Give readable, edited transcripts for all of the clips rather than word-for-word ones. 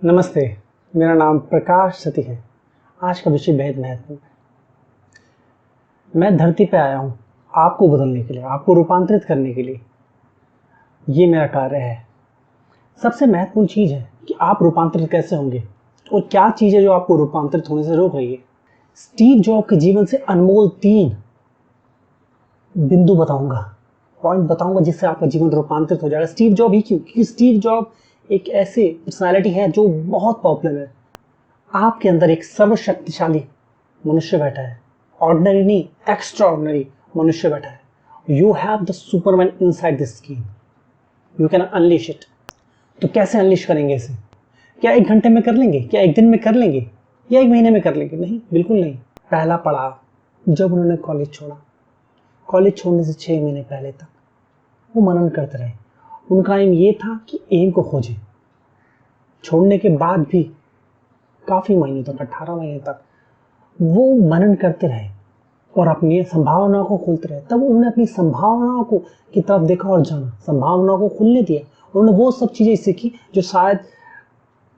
नमस्ते, मेरा नाम प्रकाश सती है। आज का विषय बेहद महत्वपूर्ण है। मैं धरती पे आया हूँ आपको बदलने के लिए, आपको रूपांतरित करने के लिए। ये मेरा कार्य है। सबसे महत्वपूर्ण चीज़ है कि आप रूपांतरित कैसे होंगे और क्या चीज़ है जो आपको रूपांतरित होने से रोक रही है। स्टीव जॉब के जीवन से अनमोल 3 बिंदु बताऊंगा, पॉइंट बताऊंगा जिससे आपका जीवन रूपांतरित हो जाएगा। स्टीव जॉब ही क्यों? क्योंकि स्टीव जॉब एक ऐसे पर्सनालिटी है जो बहुत पॉपुलर है। आपके अंदर एक सर्वशक्तिशाली मनुष्य बैठा है, ऑर्डिनरी नहीं, एक्स्ट्रा ऑर्डिनरी मनुष्य बैठा है। You have the Superman inside this scheme, you can unleash it. तो कैसे अनलिश करेंगे इसे? क्या 1 घंटे में कर लेंगे? क्या 1 दिन में कर लेंगे? या 1 महीने में कर लेंगे? नहीं, बिल्कुल नहीं। पहला पड़ाव, जब उन्होंने कॉलेज छोड़ा, कॉलेज छोड़ने से 6 महीने पहले तक वो मनन करते रहे। उनका एम ये था कि एम को खोजें। छोड़ने के बाद भी काफ़ी महीनों तक, 18 महीने तक वो मनन करते रहे और अपनी संभावनाओं को खोलते रहे। तब उन्होंने अपनी संभावनाओं को की तरफ देखा और जाना, संभावनाओं को खुलने दिया। उन्होंने वो सब चीज़ें सीखी जो शायद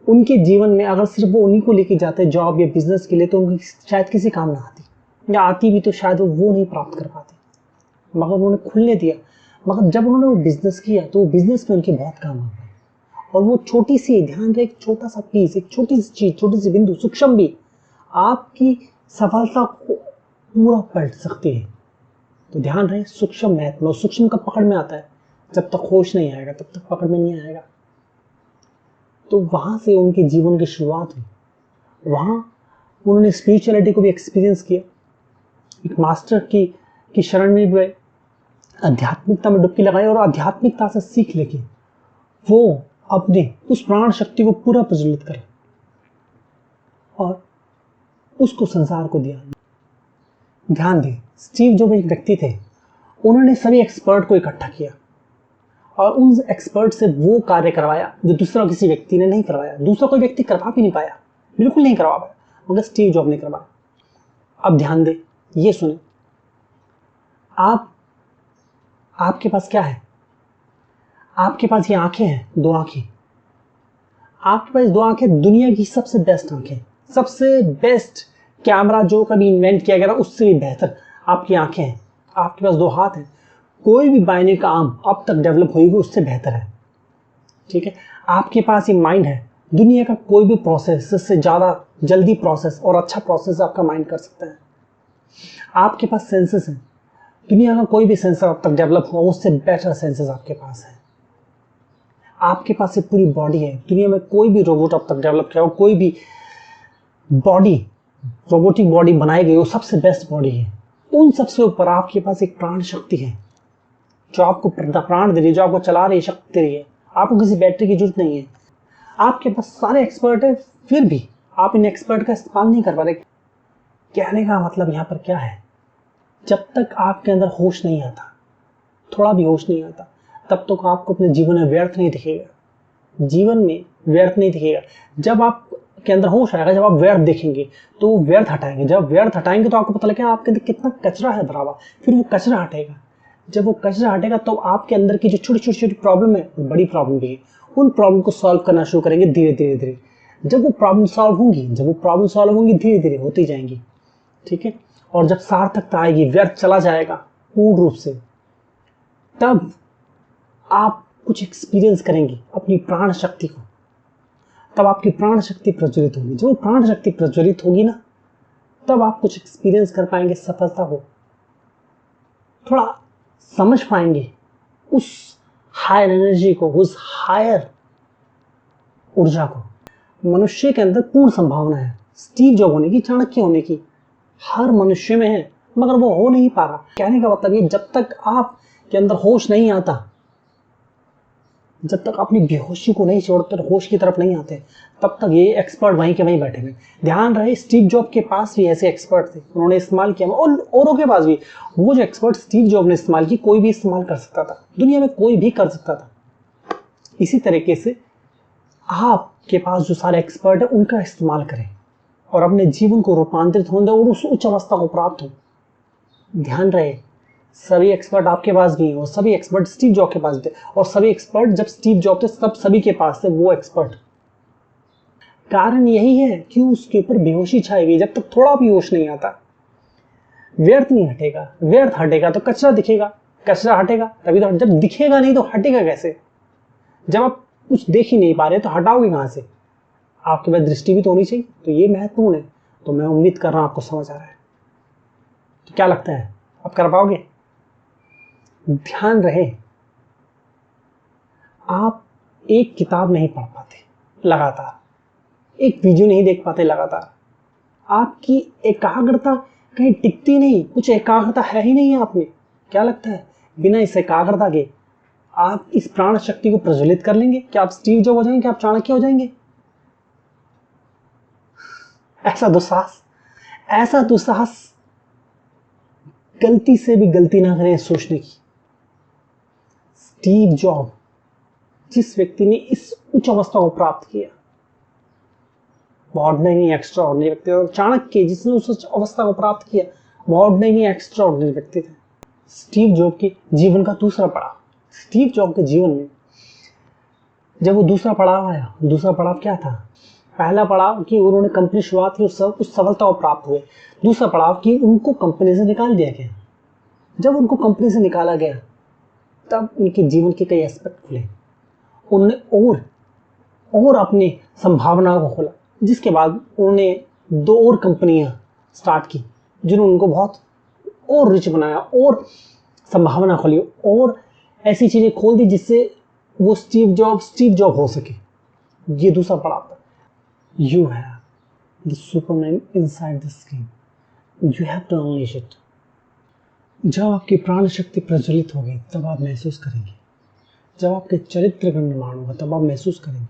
उनके जीवन में अगर सिर्फ वो उन्हीं को लेके जाते जॉब या बिजनेस के लिए तो उनकी शायद किसी काम ना आती, या आती भी तो शायद वो नहीं प्राप्त कर पाते, मगर उन्होंने खुलने दिया। मगर जब उन्होंने वो बिजनेस किया तो वो बिजनेस में उनके बहुत काम आ गए। और वो छोटी सी, ध्यान रहे, एक छोटा सा पीस, एक छोटी सी चीज, छोटी सी बिंदु, सूक्ष्म भी आपकी सफलता को पूरा पलट सकती है। तो ध्यान रहे, सूक्ष्म महत्व। और सूक्ष्म कब पकड़ में आता है? जब तक होश नहीं आएगा तब तक पकड़ में नहीं आएगा। तो वहां से उनके जीवन की शुरुआत हुई। वहां उन्होंने स्पिरिचुअलिटी को भी एक्सपीरियंस किया, एक मास्टर की शरण में गए, आध्यात्मिकता में डुबकी लगाई और आध्यात्मिकता से सीख लेके वो अपने उस प्राण शक्ति को पूरा प्रज्वलित करें और उसको संसार को दिया। ध्यान दें, स्टीव जॉब एक व्यक्ति थे। उन्होंने सभी एक्सपर्ट को इकट्ठा किया और उन एक्सपर्ट से वो कार्य करवाया जो दूसरा किसी व्यक्ति ने नहीं करवाया। दूसरा कोई व्यक्ति करवा भी नहीं पाया, बिल्कुल नहीं करवा पाया, मगर स्टीव जॉब ने करवाया। अब ध्यान दें, ये सुने, आपके पास क्या है? आपके पास ये आंखें हैं, 2 आंखें। आपके पास 2 आंखें, दुनिया की सबसे बेस्ट आंखें, सबसे बेस्ट कैमरा जो कभी इन्वेंट किया गया उससे भी बेहतर आपकी आंखें हैं। आपके पास 2 हाथ हैं, कोई भी बायोनिक आर्म अब तक डेवलप हुई उससे बेहतर है। ठीक है, आपके पास ये माइंड है, दुनिया का कोई भी प्रोसेस से ज़्यादा जल्दी प्रोसेस और अच्छा प्रोसेस आपका माइंड कर सकता है। आपके पास सेंसेस हैं, दुनिया का कोई भी सेंसर अब तक डेवलप हुआ उससे बेटर सेंसेस आपके पास है। आपके पास एक पूरी बॉडी है, दुनिया में कोई भी रोबोट अब तक डेवलप किया हो, कोई भी बॉडी, रोबोटिक बॉडी बनाई गई हो, सबसे बेस्ट बॉडी है। उन सबसे ऊपर आपके पास एक प्राण शक्ति है जो आपको प्राण दे रही है, जो आपको चला रही है, शक्ति दे रही है। आपको किसी बैटरी की जरूरत नहीं है। आपके पास सारे एक्सपर्ट है, फिर भी आप इन एक्सपर्ट का इस्तेमाल नहीं कर पा रहे। कहने का मतलब यहाँ पर क्या है? जब तक आपके अंदर होश नहीं आता, थोड़ा भी होश नहीं आता, तब तक आपको अपने जीवन में व्यर्थ नहीं दिखेगा। जीवन में व्यर्थ नहीं दिखेगा। जब आप के अंदर होश आएगा, जब आप व्यर्थ देखेंगे तो वो व्यर्थ हटाएंगे। जब व्यर्थ हटाएंगे तो आपको पता लगेगा आपके अंदर कितना कचरा है भरा हुआ। फिर वो कचरा हटेगा। जब वो कचरा हटेगा तो आपके अंदर की जो छोटी छोटी छोटी प्रॉब्लम है, बड़ी प्रॉब्लम भी है, उन प्रॉब्लम को सॉल्व करना शुरू करेंगे धीरे धीरे धीरे। जब वो प्रॉब्लम सॉल्व होंगी, धीरे धीरे होती जाएंगी। ठीक है, और जब सार्थकता आएगी, व्यर्थ चला जाएगा पूर्ण रूप से, तब आप कुछ एक्सपीरियंस करेंगे अपनी प्राण शक्ति को। तब आपकी प्राण शक्ति प्रज्वलित होगी। जब प्राण शक्ति प्रज्वलित होगी ना, तब आप कुछ एक्सपीरियंस कर पाएंगे, सफलता को थोड़ा समझ पाएंगे, उस हायर एनर्जी को, उस हायर ऊर्जा को। मनुष्य के अंदर पूर्ण संभावना है स्टीव जॉब होने की, चाणक्य होने की, हर मनुष्य में है, मगर वो हो नहीं पा रहा। कहने का मतलब ये, जब तक आप के अंदर होश नहीं आता, जब तक अपनी बेहोशी को नहीं छोड़ते, होश की तरफ नहीं आते, तब तक ये एक्सपर्ट वहीं के वहीं बैठे हुए। ध्यान रहे, स्टीव जॉब के पास भी ऐसे एक्सपर्ट थे, उन्होंने इस्तेमाल किया, और औरों के पास भी। वो जो एक्सपर्ट स्टीव जॉब ने इस्तेमाल की, कोई भी इस्तेमाल कर सकता था, दुनिया में कोई भी कर सकता था। इसी तरीके से आपके पास जो सारे एक्सपर्ट है, उनका इस्तेमाल करें और अपने जीवन को रूपांतरित होने और उस उच्च अवस्था को प्राप्त हो। ध्यान रहे, सभी एक्सपर्ट आपके पास भी हैं और सभी एक्सपर्ट स्टीव जॉब के पास थे, और सभी एक्सपर्ट जब स्टीव जॉब थे तब सभी के पास थे वो एक्सपर्ट। कारण यही है कि उसके ऊपर बेहोशी छाई हुई। जब तक थोड़ा भी होश नहीं आता, व्यर्थ नहीं हटेगा। व्यर्थ हटेगा तो कचरा दिखेगा, कचरा हटेगा तभी तो। जब दिखेगा नहीं तो हटेगा कैसे? जब आप कुछ देख ही नहीं पा रहे तो हटाओगे कहां से? आपके पास दृष्टि भी तो होनी चाहिए। तो ये महत्वपूर्ण है। तो मैं उम्मीद कर रहा हूं आपको समझ आ रहा है। तो क्या लगता है, आप कर पाओगे? ध्यान रहे, आप एक किताब नहीं पढ़ पाते लगातार, एक वीडियो नहीं देख पाते लगातार, आपकी एकाग्रता कहीं टिकती नहीं। कुछ एकाग्रता है ही नहीं आप में। क्या लगता है, बिना इस एकाग्रता के आप इस प्राण शक्ति को प्रज्वलित कर लेंगे? क्या आप स्टीव जॉब हो जाएंगे? क्या आप चाणक्य हो जाएंगे? ऐसा दुस्साहस, ऐसा दुस्साहस गलती से भी गलती ना करें सोचने की। स्टीव जॉब, जिस व्यक्ति ने इस उच्च अवस्था को प्राप्त किया, ऑर्डिनरी एक्स्ट्रा ऑर्डिनरी व्यक्ति। और चाणक्य, जिसने उस उच्च अवस्था को प्राप्त किया, वो ऑर्डिनरी एक्स्ट्रा ऑर्डिनरी व्यक्ति थे। स्टीव जॉब के जीवन का दूसरा पड़ाव, स्टीव जॉब के जीवन में जब वो दूसरा पड़ाव आया, दूसरा पड़ाव क्या था? पहला पड़ाव कि उन्होंने कंपनी शुरुआत की, उस सफलता को प्राप्त हुए। दूसरा पड़ाव कि उनको कंपनी से निकाल दिया गया। जब उनको कंपनी से निकाला गया तब उनके जीवन के कई एस्पेक्ट खुले। उन्होंने और अपनी संभावनाओं को खोला, जिसके बाद उन्होंने 2 और कंपनियां स्टार्ट की, जिन्होंने उनको बहुत और रिच बनाया, और संभावना खोली, और ऐसी चीजें खोल दी जिससे वो स्टीव जॉब हो सके। ये दूसरा पड़ाव था। You have the Superman inside the screen, you have to unleash it. जब आपकी प्राण शक्ति प्रज्वलित होगी तब आप महसूस करेंगे। जब आपके चरित्र का निर्माण होगा तब आप महसूस करेंगे।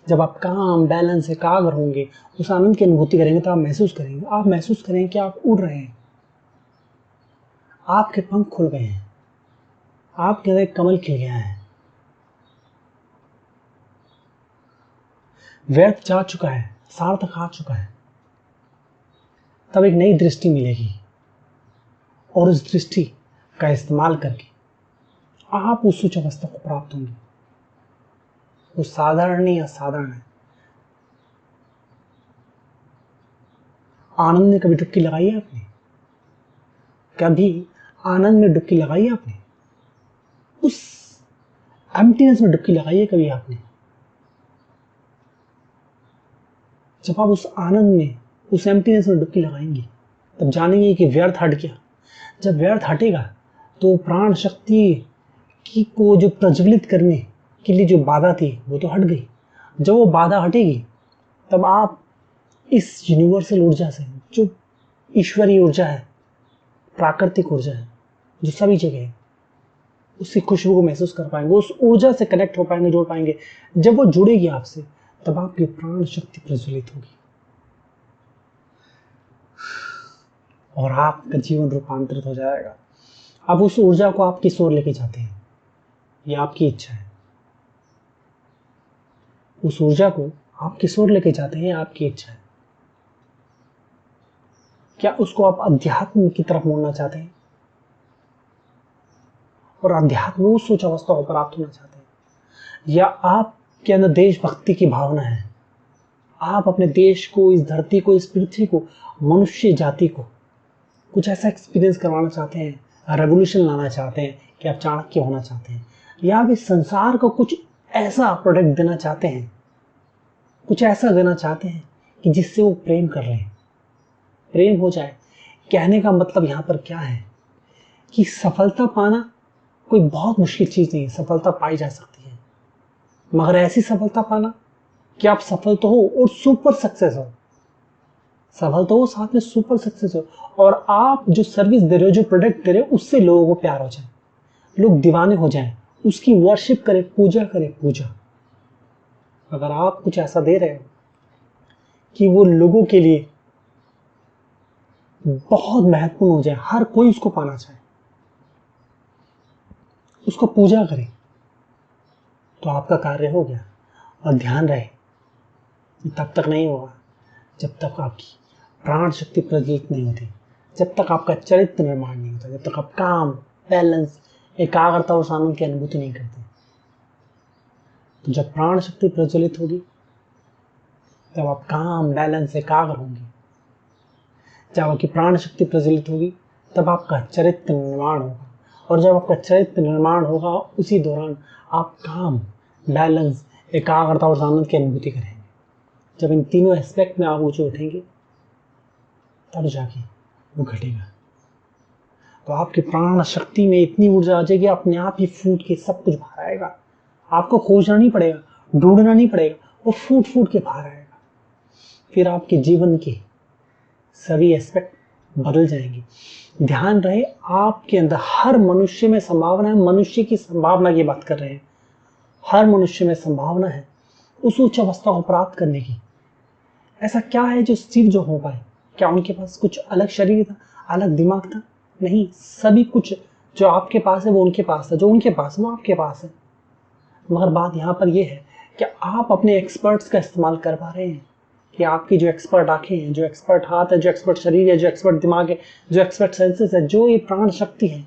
जब आप काम, बैलेंस, एकाग्र होंगे, उस आनंद की अनुभूति करेंगे तो आप महसूस करेंगे। आप महसूस करेंगे कि आप उड़ रहे हैं, आपके पंख खुल गए हैं, आपके अंदर कमल खिल गया है। व्यर्थ जा चुका है, सार्थक आ चुका है। तब एक नई दृष्टि मिलेगी, और उस दृष्टि का इस्तेमाल करके आप उस उच्च अवस्था को प्राप्त होंगे। वो साधारण नहीं, असाधारण है। आनंद में कभी डुबकी लगाई है आपने? कभी आनंद में डुबकी लगाई है आपने? उस एम्प्टीनेस में डुबकी लगाई है कभी आपने? जब आप उस आनंद में, उस एम्प्टीनेस में डुबकी लगाएंगे तब जानेंगे कि व्यर्थ हट गया। जब व्यर्थ हटेगा तो प्राण शक्ति की को जो प्रज्वलित करने के लिए जो बाधा थी वो तो हट गई। जब वो बाधा हटेगी तब आप इस यूनिवर्सल ऊर्जा से, जो ईश्वरीय ऊर्जा है, प्राकृतिक ऊर्जा है, जो सभी जगह है, उसकी खुशबू को महसूस कर पाएंगे, उस ऊर्जा से कनेक्ट हो पाएंगे, जुड़ पाएंगे। जब वो जुड़ेगी आपसे तब आपकी प्राण शक्ति प्रज्वलित होगी और आपका जीवन रूपांतरित हो जाएगा। अब उस ऊर्जा को आप किस ओर लेके जाते हैं, ये आपकी इच्छा है। उस ऊर्जा को आप किस ओर लेके जाते हैं, आपकी इच्छा है। क्या उसको आप अध्यात्म की तरफ मोड़ना चाहते हैं और अध्यात्म उस उच्च अवस्था को प्राप्त होना चाहते हैं, या आपके अंदर देशभक्ति की भावना है, आप अपने देश को, इस धरती को, इस पृथ्वी को, मनुष्य जाति को कुछ ऐसा एक्सपीरियंस करवाना चाहते हैं, रेवोल्यूशन लाना चाहते हैं कि आप चाणक्य होना चाहते हैं, या आप इस संसार को कुछ ऐसा प्रोडक्ट देना चाहते हैं, कुछ ऐसा देना चाहते हैं कि जिससे वो प्रेम कर लें, प्रेम हो जाए। कहने का मतलब यहाँ पर क्या है कि सफलता पाना कोई बहुत मुश्किल चीज नहीं है, सफलता पाई जा सकती है, मगर ऐसी सफलता पाना कि आप सफल तो हो और सुपर सक्सेस हो। सफल तो हो, साथ में सुपर सक्सेस हो, और आप जो सर्विस दे रहे हो, जो प्रोडक्ट दे रहे हो, उससे लोगों को प्यार हो जाए, लोग दीवाने हो जाएं, उसकी वर्शिप करें, पूजा करें, पूजा। अगर आप कुछ ऐसा दे रहे हो कि वो लोगों के लिए बहुत महत्वपूर्ण हो जाए, हर कोई उसको पाना चाहे, उसको पूजा करे, तो आपका कार्य हो गया। और ध्यान रहे, तब तक नहीं होगा जब तक आपकी प्राण शक्ति प्रज्वलित नहीं होती, जब तक आपका चरित्र निर्माण नहीं होता, जब तक आप काम, बैलेंस, एकाग्रता और आनंद की अनुभूति नहीं करते। तो जब प्राण शक्ति प्रज्वलित होगी जब आप काम, बैलेंस, एकाग्र होंगे, जब आपकी प्राण शक्ति प्रज्वलित होगी, तब आपका चरित्र निर्माण होगा। और जब आपका चरित्र निर्माण होगा, उसी दौरान आप काम, बैलेंस, एकाग्रता और आनंद की अनुभूति करेंगे। जब इन तीनों एस्पेक्ट में आप ऊंचे उठेंगे, तब जाके वो घटेगा। तो आपकी प्राण शक्ति में इतनी ऊर्जा आ जाएगी, अपने आप ही फूट के सब कुछ बाहर आएगा। आपको खोजना नहीं पड़ेगा, ढूंढना नहीं पड़ेगा, वो फूट फूट के बाहर आएगा। फिर आपके जीवन के सभी एस्पेक्ट बदल जाएंगे। ध्यान रहे, आपके अंदर हर मनुष्य में संभावना है। मनुष्य की संभावना की बात कर रहे हैं। हर मनुष्य में संभावना है उस उच्च अवस्था को प्राप्त करने की। ऐसा क्या है जो स्टीव जॉब हो पाए? क्या उनके पास कुछ अलग शरीर था, अलग दिमाग था? नहीं, सभी कुछ जो आपके पास है वो उनके पास है, जो उनके पास है वो आपके पास है। मगर बात यहाँ पर यह है कि आप अपने एक्सपर्ट्स का इस्तेमाल कर पा रहे हैं कि आपकी जो एक्सपर्ट आंखें हैं, जो एक्सपर्ट हाथ है, जो एक्सपर्ट शरीर है, जो एक्सपर्ट दिमाग है, जो एक्सपर्ट सेंसेस है, जो ये प्राण शक्ति है,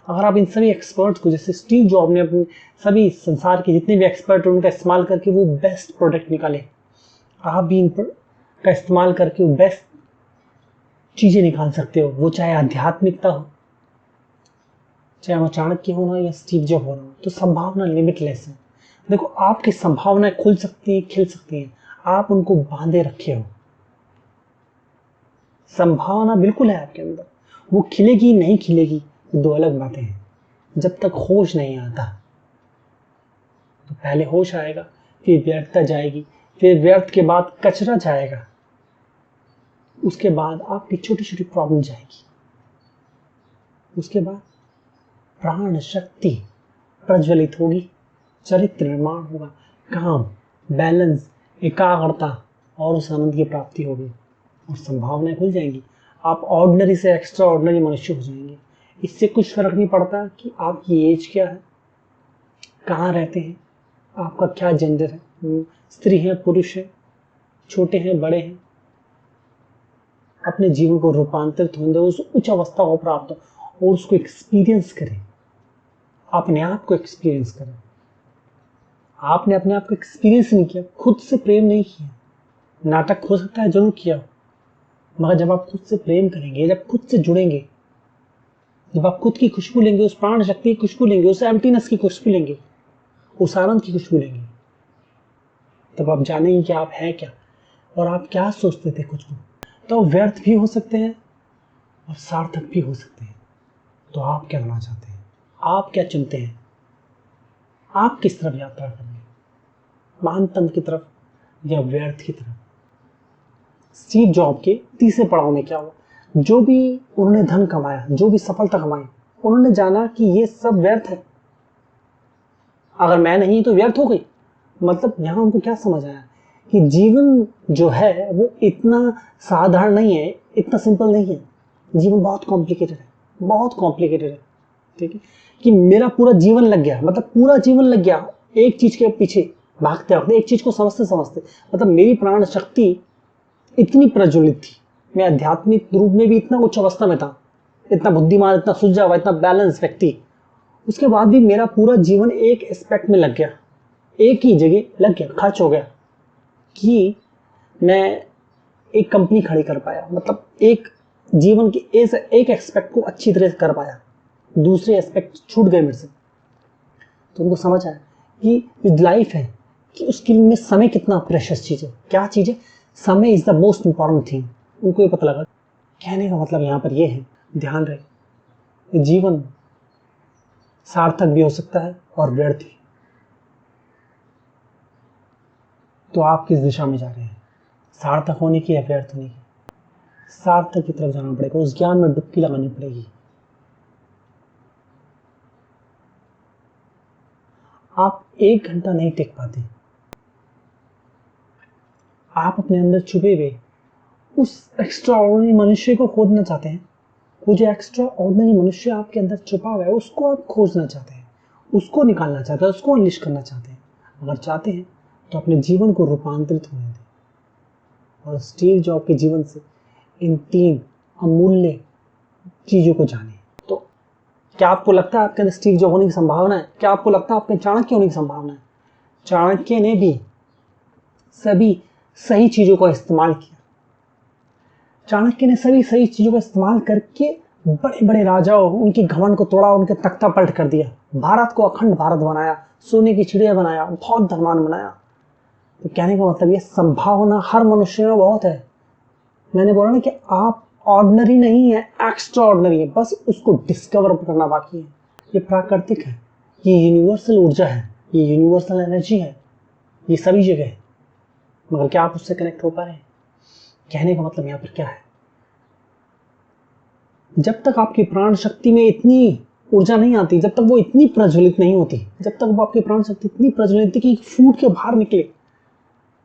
अगर आप इन सभी एक्सपर्ट्स को, जैसे स्टीव जॉब ने अपने सभी संसार के जितने भी एक्सपर्ट उनका इस्तेमाल करके वो बेस्ट प्रोडक्ट निकाले, आप भी इन का इस्तेमाल करके वो बेस्ट चीजें निकाल सकते हो। वो चाहे आध्यात्मिकता हो, चाहे वो चाणक्य होना या स्टीव जॉब होना, तो संभावना लिमिटलेस है। देखो, आपकी संभावनाएं खुल सकती हैं, खिल सकती हैं, आप उनको बांधे रखे हो। संभावना बिल्कुल है आपके अंदर, वो खिलेगी नहीं खिलेगी दो अलग बातें हैं। जब तक होश नहीं आता, तो पहले होश आएगा, फिर व्यर्थता जाएगी, फिर व्यर्थ के बाद कचरा जाएगा, उसके बाद आपकी छोटी छोटी प्रॉब्लम जाएगी, उसके बाद प्राण शक्ति प्रज्वलित होगी, चरित्र निर्माण होगा, काम, बैलेंस, एकाग्रता और उस आनंद की प्राप्ति होगी और संभावनाएं खुल जाएंगी। आप ऑर्डिनरी से एक्स्ट्रा ऑर्डिनरी मनुष्य हो जाएंगे। इससे कुछ फर्क नहीं पड़ता कि आपकी एज क्या है, कहाँ रहते हैं, आपका क्या जेंडर है, स्त्री है, पुरुष है, छोटे हैं, बड़े हैं। अपने जीवन को रूपांतरित होने दो, उस उच्च अवस्था को प्राप्त हो और उसको एक्सपीरियंस करें। अपने आप को एक्सपीरियंस करें। आपने अपने आप को एक्सपीरियंस नहीं किया, खुद से प्रेम नहीं किया। नाटक हो सकता है जरूर किया, मगर जब आप खुद से प्रेम करेंगे, जब खुद से जुड़ेंगे, जब आप खुद की खुशबू लेंगे, उस प्राण शक्ति की खुशबू लेंगे, उस एम्प्टीनेस की खुशबू लेंगे, उस आनंद की खुशबू लेंगे, तब आप जानेंगे कि आप हैं क्या और आप क्या सोचते थे कुछ को। तो व्यर्थ भी हो सकते हैं और सार्थक भी हो सकते हैं। तो आप क्या करना चाहते हैं? आप क्या चुनते हैं? आप किस तरफ यात्रा करेंगे? महानतम की तरफ या व्यर्थ की तरफ? स्टीव जॉब के तीसरे पड़ाव में क्या हुआ? जो भी उन्होंने धन कमाया, जो भी सफलता कमाई, उन्होंने जाना कि ये सब व्यर्थ है। अगर मैं नहीं तो व्यर्थ हो गई। मतलब यहां उनको क्या समझ आया कि जीवन जो है वो इतना साधारण नहीं है, इतना सिंपल नहीं है। जीवन बहुत कॉम्प्लिकेटेड है, बहुत कॉम्प्लिकेटेड है। ठीक है, कि मेरा पूरा जीवन लग गया, मतलब पूरा जीवन लग गया एक चीज के पीछे भागते भागते, एक चीज को समझते समझते। मतलब मेरी प्राण शक्ति इतनी प्रज्वलित थी, मैं आध्यात्मिक रूप में भी इतना उच्च अवस्था में था, इतना बुद्धिमान, इतना सुलझा हुआ, इतना बैलेंस व्यक्ति, उसके बाद भी मेरा पूरा जीवन एक एस्पेक्ट में लग गया, एक ही जगह लग गया, खर्च हो गया कि मैं एक कंपनी खड़ी कर पाया। मतलब एक जीवन के एक एस्पेक्ट को अच्छी तरह से कर पाया, दूसरे एस्पेक्ट छूट गए मेरे से। तो उनको समझ आया कि लाइफ है कि उसके लिए समय कितना प्रेशियस चीज है। क्या चीज है? समय is the most important thing. उनको ये पता लगा। कहने का मतलब यहाँ पर ये है, ध्यान रहे, जीवन सार्थक भी हो सकता है और व्यर्थ भी। तो आप किस दिशा में जा रहे हैं? सार्थक होने की या व्यर्थ होने की? सार्थक की तरफ जाना पड़ेगा, उस ज्ञान में डुबकी लगानी पड़ेगी। आप 1 घंटा नहीं टिक पाते। आप अपने अंदर छुपे हुए उस एक्स्ट्रा ऑर्डिनरी मनुष्य को खोजना चाहते हैं। वो जो एक्स्ट्रा ऑर्डिनरी मनुष्य आपके अंदर छुपा हुआ है, उसको आप खोजना चाहते हैं, उसको निकालना चाहते हैं, उसको अनलिश करना चाहते हैं। अगर चाहते हैं तो अपने जीवन को रूपांतरित होने दें और स्टीव जॉब के जीवन से इन 3 अमूल्य चीजों को जाने। तो क्या आपको लगता है आपके अंदर स्टीव जॉब होने की संभावना है? क्या आपको लगता है आपके चाणक्य होने की संभावना है? चाणक्य ने भी सभी सही चीजों का इस्तेमाल किया। चाणक्य ने सभी सही चीजों का इस्तेमाल करके बड़े बड़े राजाओं, उनकी घमंड को तोड़ा, उनके तख्ता पलट कर दिया, भारत को अखंड भारत बनाया, सोने की चिड़िया बनाया, बहुत धनवान बनाया। तो कहने का मतलब ये संभावना हर मनुष्य में बहुत है। मैंने बोला ना कि आप ऑर्डिनरी नहीं है, एक्स्ट्रा ऑर्डिनरी है, बस उसको डिस्कवर करना बाकी है। ये प्राकृतिक है, ये यूनिवर्सल ऊर्जा है, ये यूनिवर्सल एनर्जी है, ये सभी जगह है, मगर क्या आप उससे कनेक्ट हो पा रहे हैं? कहने का मतलब यहाँ पर क्या है, जब तक आपकी प्राण शक्ति में इतनी ऊर्जा नहीं आती, जब तक वो इतनी प्रज्वलित नहीं होती, जब तक वो आपकी प्राण शक्ति इतनी प्रज्वलित कि फूट के बाहर निकले,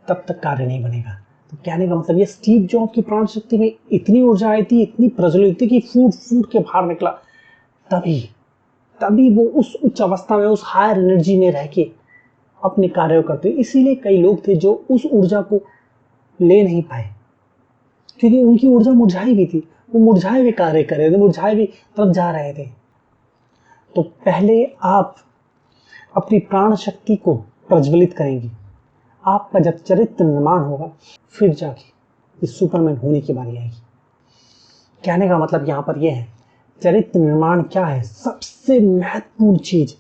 तब तक कार्य नहीं बनेगा। तो कहने का मतलब ये स्टीव जॉब की प्राण शक्ति में इतनी ऊर्जा आई थी, इतनी प्रज्वलित थी कि फूट फूट के बाहर निकला, तभी वो उस उच्च अवस्था में, उस हायर एनर्जी में रह के अपने कार्यों करते। इसीलिए कई लोग थे जो उस ऊर्जा को ले नहीं पाए, क्योंकि उनकी ऊर्जा मुरझाई भी थी, वो मुरझाए हुए कार्य कर रहे थे, मुरझाए हुए तरफ जा रहे थे। तो पहले आप अपनी प्राण शक्ति को प्रज्वलित करेंगे, आपका जब चरित्र निर्माण होगा, फिर जाके इस सुपरमैन होने की बारी आएगी। कहने का मतलब यहाँ पर यह है, चरित्र निर्माण क्या है? सबसे महत्वपूर्ण चीज,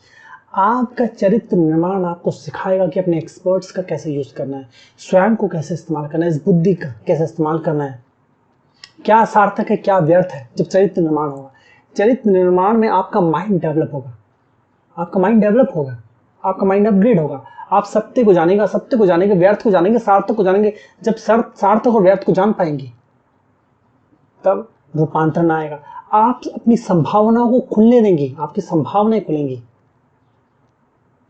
आपका चरित्र निर्माण आपको सिखाएगा कि अपने एक्सपर्ट्स का कैसे यूज करना है, स्वयं को कैसे इस्तेमाल करना है, इस बुद्धि का कैसे इस्तेमाल करना है, क्या सार्थक है, क्या व्यर्थ है। जब चरित्र निर्माण होगा, चरित्र निर्माण में आपका माइंड डेवलप होगा, आपका माइंड डेवलप होगा, आपका माइंड अपग्रेड होगा, आप सत्य को जानेंगे, असत्य को जानेंगे, व्यर्थ को जानेंगे, सार्थक को जानेंगे। जब सार्थक और व्यर्थ को जान पाएंगे, तब रूपांतरण आएगा। आप अपनी संभावनाओं को खुलने देंगे, आपकी संभावनाएं खुलेंगी।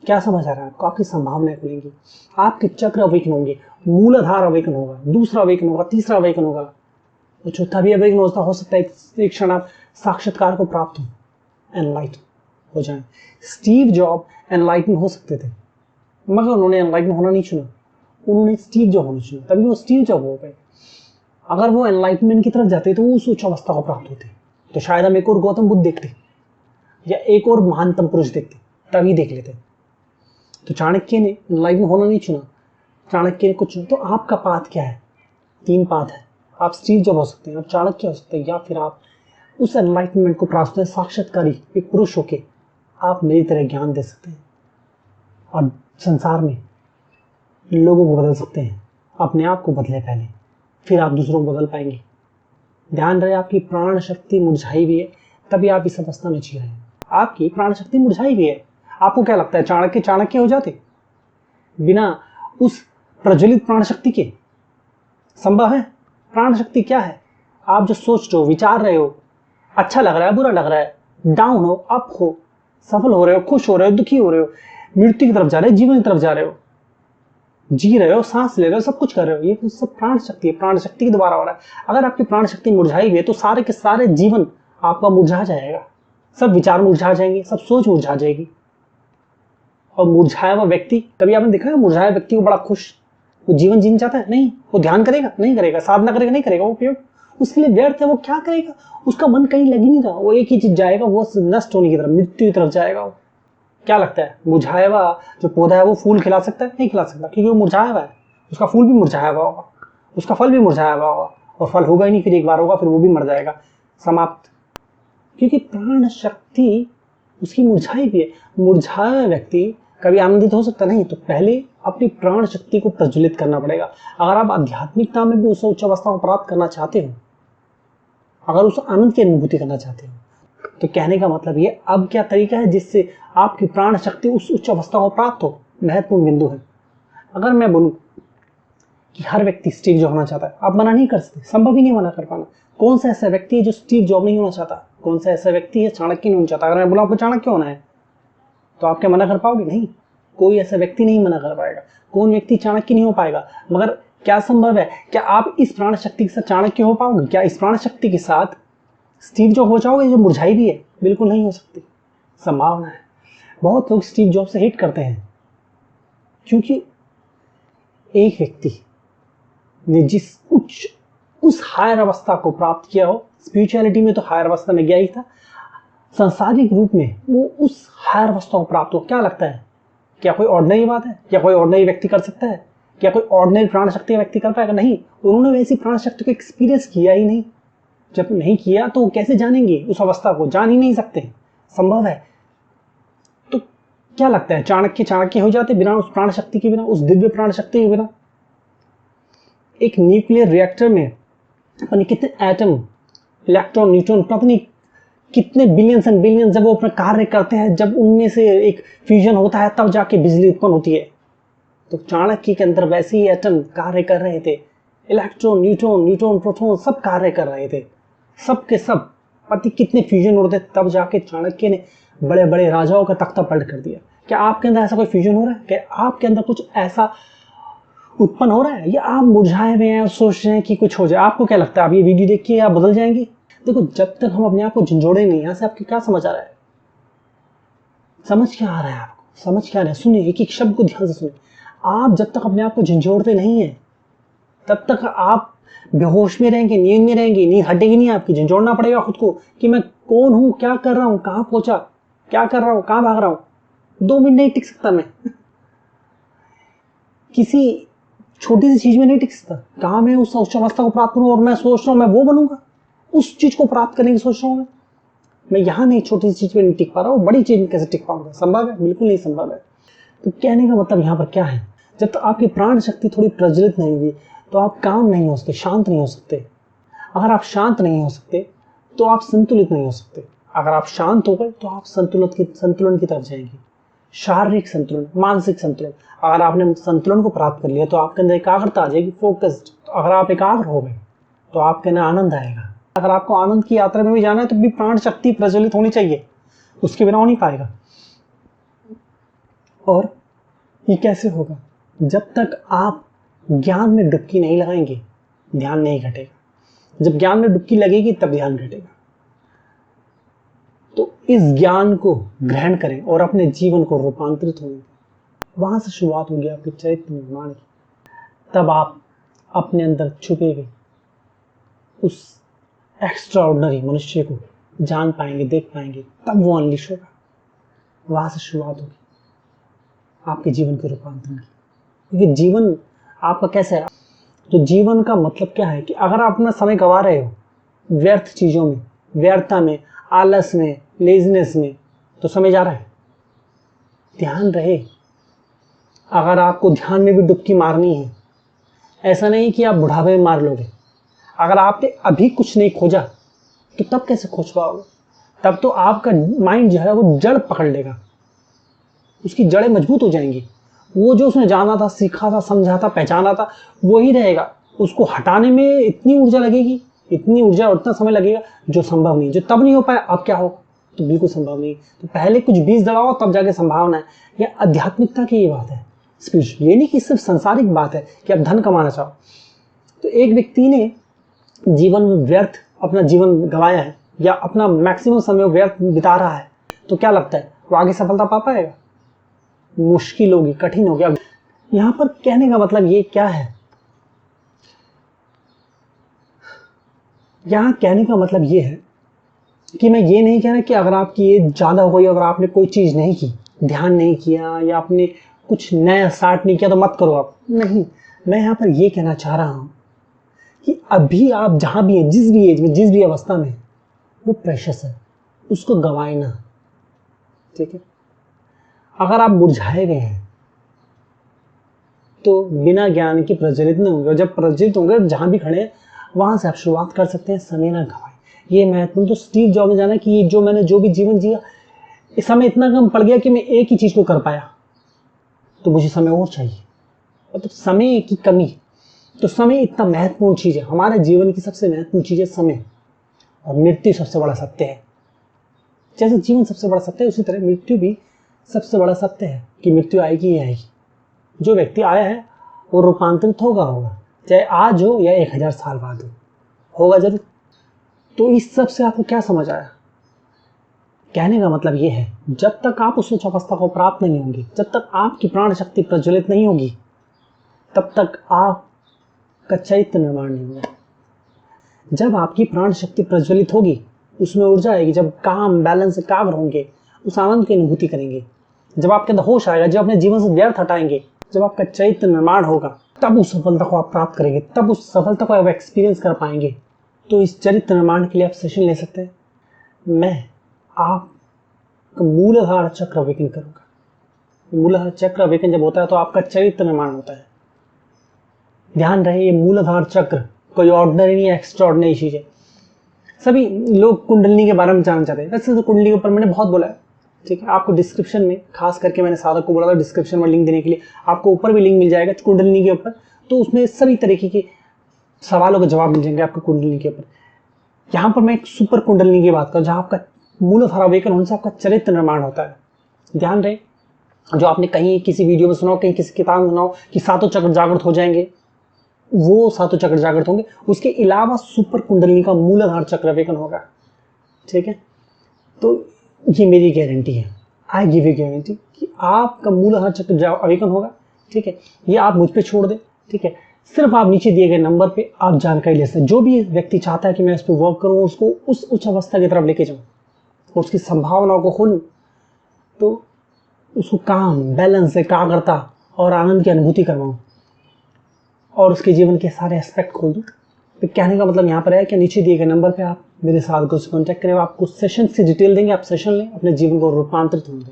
क्या समझ आ रहा है आपको? आपकी संभावनाएं खुलेंगी, आपके चक्र अवेकन होंगे, मूलाधार अवेकन होगा, दूसरा अवेकन होगा, तीसरा अवेकन होगा, तो चौथा भी अवेकन हो सकता है। एक क्षण आप साक्षात्कार को प्राप्त हो, एनलाइटन हो जाए। स्टीव जॉब एनलाइटन हो सकते थे, मगर उन्होंने एनलाइटन होना नहीं चुना, उन्होंने स्टीव जॉब होना चुना, तभी वो स्टीव जॉब हो गए। अगर वो एनलाइटमेंट की तरफ जाते तो वो उस उच्च अवस्था को प्राप्त होते, तो शायद हम एक और गौतम बुद्ध देखते, या एक और महानतम पुरुष देखते, तभी देख लेते। तो चाणक्य ने एनलाइटन होना नहीं चुना, चाणक्य ने कुछ चुना। तो आपका पाथ क्या है? 3 पाथ है। आप स्टीव जॉब हो सकते हैं, आप चाणक्य हो सकते हैं, या फिर आप उस एनलाइटमेंट को प्राप्त करने, साक्षात्कारी एक पुरुष होके आप मेरी तरह ज्ञान दे सकते हैं और संसार में लोगों को बदल सकते हैं। अपने आप को बदले पहले, फिर आप दूसरों को बदल पाएंगे। ध्यान रहे, आपकी प्राण शक्ति मुरझाई हुई है, तभी आप इस अवस्था में जी रहे हैं। आपकी प्राण शक्ति मुरझाई हुई है। आपको क्या लगता है चाणक्य हो जाते बिना उस प्रज्वलित प्राण शक्ति के? संभव है? प्राण शक्ति क्या है? आप जो सोच रहे हो, विचार रहे हो, अच्छा लग रहा है, बुरा लग रहा है, डाउन हो, अप हो, सफल हो रहे हो, खुश हो रहे हो, दुखी हो रहे हो, मृत्यु की तरफ जा रहे हो, जीवन की तरफ जा रहे हो, जी रहे हो, सांस ले रहे हो, सब कुछ कर रहे हो, ये तो सब प्राण शक्ति है। प्राण शक्ति के द्वारा हो रहा है। अगर आपकी प्राण शक्ति मुरझाई हुई है तो सारे के सारे जीवन आपका मुरझा जाएगा, सब विचार मुरझा जाएंगे, सब सोच मुरझा जाएगी। और मुरझाया हुआ व्यक्ति, कभी आपने देखा है मुरझाया व्यक्ति को बड़ा खुश, वो जीवन जीना चाहता है? नहीं। वो ध्यान करेगा? नहीं करेगा। साधना करेगा? नहीं करेगा। वो उपयोग उसके लिए व्यर्थ है। वो क्या करेगा? उसका मन कहीं लग ही नहीं रहा, वो एक ही चीज जाएगा, वो नष्ट होने की तरफ, मृत्यु की तरफ जाएगा। वो क्या लगता है, मुरझाया हुआ जो पौधा है वो फूल खिला सकता है? नहीं खिला सकता, क्योंकि वो मुरझाया हुआ है। उसका फूल भी मुरझाया हुआ होगा, उसका फल भी मुरझाया हुआ होगा, और फल होगा ही नहीं, फिर एक बार होगा, फिर वो भी मर जाएगा, समाप्त। क्योंकि प्राण शक्ति उसकी मुरझाई भी है। मुरझाया व्यक्ति कभी आनंदित हो सकता नहीं। तो पहले अपनी प्राण शक्ति को प्रज्वलित करना पड़ेगा। अगर आप आध्यात्मिकता में भी उस उच्च अवस्था को प्राप्त करना चाहते हो, अगर उस आनंद की अनुभूति करना चाहते हो, तो कहने का मतलब ये, अब क्या तरीका है जिससे आपकी प्राण शक्ति उस उच्च अवस्था को प्राप्त हो? महत्वपूर्ण बिंदु है। अगर मैं बोलूं कि हर व्यक्ति स्टीव जॉब होना चाहता है, आप मना नहीं कर सकते, संभव ही नहीं मना कर पाना। कौन सा ऐसा व्यक्ति है जो स्टीव जॉब नहीं होना चाहता? कौन सा ऐसा व्यक्ति है चाणक्य नहीं होना चाहता? अगर मैं बोला आपको चाणक्य होना है, तो आप क्या मना कर पाओगे? नहीं, कोई ऐसा व्यक्ति नहीं मना कर पाएगा। कौन व्यक्ति चाणक्य नहीं हो पाएगा? मगर क्या संभव है? क्या आप इस प्राण शक्ति के साथ चाणक्य हो पाओगे? क्या इस प्राण शक्ति के साथ स्टीव जॉब हो जाओगे जो मुरझाई भी है? बिल्कुल नहीं हो सकती। संभावना है। बहुत लोग स्टीव जॉब से हेट करते हैं, क्योंकि एक व्यक्ति ने जिस उस हायर अवस्था को प्राप्त किया हो, स्पिरिचुअलिटी में तो हायर अवस्था में गया ही था, सांसारिक रूप में वो उस हायर अवस्था को प्राप्त हो। क्या लगता है, क्या कोई ऑर्डिनरी बात है? क्या कोई ऑर्डिनरी व्यक्ति कर सकता है? क्या कोई ऑर्डिनरी प्राण शक्ति का व्यक्ति कर पाएगा? नहीं, उन्होंने वैसी प्राण शक्ति को एक्सपीरियंस किया ही नहीं। जब नहीं किया तो कैसे जानेंगे उस अवस्था को? जान ही नहीं सकते, संभव है। तो क्या लगता है चाणक्य हो जाते बिना उस प्राण शक्ति के बिना, उस दिव्य प्राण शक्ति के बिना? एक न्यूक्लियर रिएक्टर में पता नहीं कितने एटम, इलेक्ट्रॉन, न्यूट्रॉन, पता नहीं कितने बिलियंस एंड बिलियंस जब वो अपना कार्य करते हैं, जब उनमें से एक फ्यूजन होता है तब जाके बिजली उत्पन्न होती है। तो चाणक्य के अंदर वैसे ही एटम कार्य कर रहे थे, इलेक्ट्रॉन, न्यूट्रॉन, प्रोटॉन सब कार्य कर रहे थे, सब के सब पति कितने फ्यूजन होते, तब जाके चाणक्य ने बड़े बड़े राजाओं का तख्ता पलट कर दिया। क्या आपके अंदर ऐसा कोई फ्यूजन हो रहा है? क्या आपके अंदर कुछ ऐसा उत्पन्न हो रहा है, या आप मुरझाए हुए हैं, सोच रहे हैं कि कुछ हो जाए? आपको क्या लगता है आप ये वीडियो देख के आप बदल जाएंगे? देखो, जब तक हम अपने आप को झंझोड़े नहीं, यहां से आपको क्या समझ आ रहा है? समझ क्या आ रहा है आपको? समझ क्या आ रहा है? सुनिए, एक एक शब्द को ध्यान से सुनिए। आप जब तक अपने आप को झंझोड़ते नहीं है, तब तक आप बेहोश में रहेंगे, नींद में रहेंगे, नींद हटेगी नहीं आपकी। झंझोड़ना पड़ेगा खुद को कि मैं कौन हूं, क्या कर रहा हूं, कहां पहुंचा, क्या कर रहा हूं, कहां भाग रहा हूं। 2 मिनट नहीं टिक सकता मैं किसी छोटी सी चीज में नहीं टिक सकता। कहां मैं उस अवस्था को प्राप्त करूं, और मैं सोच रहा हूं मैं वो बनूंगा, उस चीज को प्राप्त करने की सोच रहा हूं मैं यहां नहीं, छोटी सी चीज में नहीं टिक पा रहा हूं, बड़ी चीज में कैसे टिक पाऊंगा? संभव है? बिल्कुल नहीं संभव है। तो कहने का मतलब यहाँ पर क्या है, जब तक आपकी प्राण शक्ति थोड़ी प्रज्वलित नहीं हुई तो आप काम नहीं हो सकते, शांत नहीं हो सकते। अगर आप शांत नहीं हो सकते तो आप संतुलित नहीं हो सकते। अगर आप शांत हो गए तो आप संतुलन की तरफ जाएंगे, शारीरिक संतुलन, मानसिक संतुलन। अगर आपने संतुलन को प्राप्त कर लिया तो आपके अंदर एकाग्रता आ जाएगी, फोकस्ड। तो अगर आप एकाग्र हो गए तो आपके अंदर आनंद आएगा। अगर आपको आनंद की यात्रा में भी जाना है तो भी प्राण शक्ति प्रज्वलित होनी चाहिए, उसके बिना हो नहीं पाएगा। और ये कैसे होगा? जब तक आप ज्ञान में डुबकी नहीं लगाएंगे, ध्यान नहीं घटेगा। जब ज्ञान में डुबकी लगेगी तब ध्यान घटेगा। तो इस ज्ञान को ग्रहण करें और अपने जीवन को रूपांतरित होंगे। वहां से शुरुआत होगी आपके चरित्र निर्माण की। तब आप अपने अंदर छुपे हुए उस एक्स्ट्रा ऑर्डिनरी मनुष्य को जान पाएंगे, देख पाएंगे, तब वो अनलिश होगा। वहां से शुरुआत होगी आपके जीवन के रूपांतरण की। क्योंकि जीवन आपका कैसा है, तो जीवन का मतलब क्या है कि अगर आप अपना समय गंवा रहे हो व्यर्थ चीजों में, व्यर्थता में, आलस में, लेजीनेस में, तो समय जा रहा है। ध्यान रहे, अगर आपको ध्यान में भी डुबकी मारनी है, ऐसा नहीं कि आप बुढ़ापे में मार लोगे। अगर आपने अभी कुछ नहीं खोजा तो तब कैसे खोज पाओगे? तब तो आपका माइंड जो है वो जड़ पकड़ लेगा, उसकी जड़ें मजबूत हो जाएंगी। वो जो उसने जाना था, सीखा था, समझा था, पहचाना था, वो ही रहेगा। उसको हटाने में इतनी ऊर्जा लगेगी, इतनी ऊर्जा और इतना समय लगेगा जो संभव नहीं, जो तब नहीं हो पाया, अब क्या हो? तो बिल्कुल संभव नहीं। तो पहले कुछ बीज दड़ाओ तब जाके संभावना है। यह आध्यात्मिकता की ये बात है, स्पिरिचुअल। ये नहीं कि सिर्फ संसारिक बात है कि आप धन कमाना चाहो। तो एक व्यक्ति ने जीवन में व्यर्थ अपना जीवन गंवाया है या अपना मैक्सिमम समय व्यर्थ बिता रहा है, तो क्या लगता है वो आगे सफलता पा पाएगा? मुश्किल होगी, कठिन होगी। अब यहां पर कहने का मतलब ये क्या है, यहां कहने का मतलब ये है कि मैं ये नहीं कह रहा कि अगर आपकी एज ज्यादा हो गई, अगर आपने कोई चीज नहीं की, ध्यान नहीं किया या आपने कुछ नया स्टार्ट नहीं किया तो मत करो आप। नहीं, मैं यहां पर ये कहना चाह रहा हूं कि अभी आप जहां भी हैं, जिस भी एज में, जिस भी अवस्था में, वो प्रेशियस है, उसको गंवाए ना। ठीक है? अगर आप मुरझाए गए हैं तो बिना ज्ञान के प्रज्वलित नहीं होंगे, और जब प्रज्वलित होंगे जहां भी खड़े हैं वहां से आप शुरुआत कर सकते हैं। समय ना गंवाएं, ये महत्वपूर्ण। तो स्टीव जॉब ने जाना कि ये जो मैंने जो भी जीवन जिया, इस समय इतना कम पड़ गया कि मैं एक ही चीज को कर पाया, तो मुझे समय और चाहिए। तो समय की कमी, तो समय इतना महत्वपूर्ण चीज है, हमारे जीवन की सबसे महत्वपूर्ण चीज है समय, और मृत्यु सबसे बड़ा सत्य है। जैसे जीवन सबसे बड़ा सत्य है, उसी तरह मृत्यु भी सबसे बड़ा सत्य है कि मृत्यु आएगी ही आएगी। जो व्यक्ति आया है वो रूपांतरित होगा, चाहे आज हो या 1000 साल बाद होगा जरूर। तो इस सब से आपको क्या समझ आया? कहने का मतलब ये है, जब तक आप उस उच्च अवस्था को प्राप्त नहीं होंगे, जब तक आपकी प्राण शक्ति प्रज्वलित नहीं होगी, तब तक आपका चैत्य निर्माण नहीं होगा। जब आपकी प्राण शक्ति प्रज्वलित होगी, उसमें ऊर्जा आएगी, जब काम, बैलेंस, एकाग्र होंगे, उस आनंद की अनुभूति करेंगे, जब आपके अंदर होश आएगा, जब अपने जीवन से व्यर्थ हटाएंगे, जब आपका चैत्य निर्माण होगा, तब उस सफलता को आप प्राप्त करेंगे, तब उस सफलता को आप एक्सपीरियंस कर पाएंगे। तो इस चरित्र निर्माण के लिए आप सेशन ले सकते हैं। मैं आपका मूलाधार चक्र अवेकन करूंगा। मूलाधार चक्र अवेकन जब होता है तो आपका चरित्र निर्माण होता है। ध्यान रहे, ये मूलाधार चक्र कोई ऑर्डिनरी नहीं, एक्स्ट्रा ऑर्डिनरी चीज है। सभी लोग कुंडलिनी के बारे में जानना चाहते हैं। वैसे तो कुंडली के ऊपर मैंने बहुत बोला है, ठीक है। आपको डिस्क्रिप्शन में, खास करके मैंने साधक को बोला था डिस्क्रिप्शन में लिंक देने के लिए, आपको ऊपर भी लिंक मिल जाएगा कुंडलिनी के ऊपर। तो उसमें सभी तरीके के सवालों के जवाब मिल जाएंगे आपको कुंडलिनी के ऊपर। यहाँ पर मैं एक सुपर कुंडलिनी की बात करूँ, जहाँ आपका मूलाधार अवेकन होने से आपका चरित्र निर्माण होता है। ध्यान रहे, जो आपने कहीं किसी वीडियो में सुना हो, कहीं किसी किताब में सुना हो कि सातों चक्र जागृत हो जाएंगे, वो सातों चक्र जागृत होंगे। उसके अलावा सुपर कुंडलिनी का मूलाधार चक्र अवेकन होगा, ठीक है। तो ये मेरी गारंटी है, आई गिव यू गारंटी कि आपका मूलाधार चक्र अवेकन होगा, ठीक है। ये आप मुझ पे छोड़ दें, ठीक है। सिर्फ आप नीचे दिए गए नंबर पे आप जानकारी ले सकते हैं। जो भी व्यक्ति चाहता है कि मैं इस पर वर्क करूँ, उसको उस उच्च अवस्था की तरफ लेके जाऊँ, उसकी संभावनाओं को खोलूँ, तो उसको काम, बैलेंस, एकाग्रता और आनंद की अनुभूति करवाऊँ और उसके जीवन के सारे एस्पेक्ट खोल दूँ। तो कहने का मतलब यहाँ पर है कि नीचे दिए गए नंबर पे आप मेरे साथ को कॉन्टैक्ट करें, आपको सेशन से डिटेल देंगे, आप सेशन लें, अपने जीवन को रूपांतरित होंगे।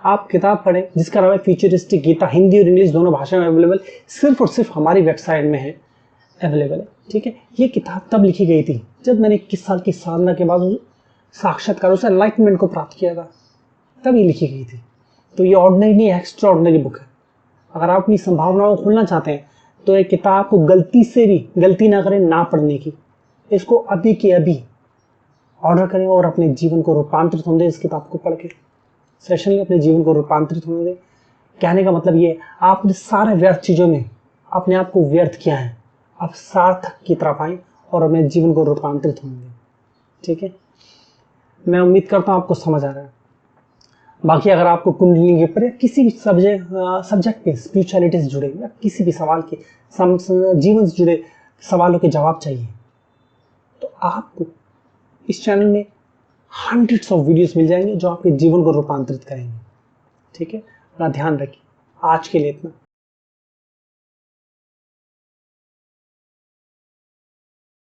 आप किताब पढ़ें जिसका नाम है फ्यूचरिस्टिक गीता, हिंदी और इंग्लिश दोनों भाषा में अवेलेबल, सिर्फ और सिर्फ हमारी वेबसाइट में है अवेलेबल है, ठीक है। ये किताब तब लिखी गई थी जब मैंने 21 साल की साधना के बाद साक्षात्कार से एनलाइटमेंट को प्राप्त किया था, तब ये लिखी गई थी। तो ये ऑर्डिनरी नहीं, एक्स्ट्रा ऑर्डिनरी बुक है। अगर आप अपनी संभावनाओं को खोलना चाहते हैं तो ये किताब को गलती से भी गलती ना करें ना पढ़ने की। इसको अभी के अभी ऑर्डर करें और अपने जीवन को रूपांतरित होने दें। इस किताब को पढ़ के सेशन में अपने जीवन को रूपांतरित होने दें। कहने का मतलब ये, आपने सारे व्यर्थ चीज़ों में अपने आप को व्यर्थ किया है, आप सार्थक की तरफ आए और अपने जीवन को रूपांतरित होने दें, ठीक है। मैं उम्मीद करता हूँ आपको समझ आ रहा है। बाकी अगर आपको कुंडलिनी के ऊपर या किसी भी सब्जेक्ट पे स्पिरिचुअलिटी से जुड़े या किसी भी सवाल के जीवन से जुड़े सवालों के जवाब चाहिए, तो आपको इस चैनल में हंड्रेड्स ऑफ वीडियोस मिल जाएंगे जो आपके जीवन को रूपांतरित करेंगे, ठीक है। अपना ध्यान रखिए। आज के लिए इतना।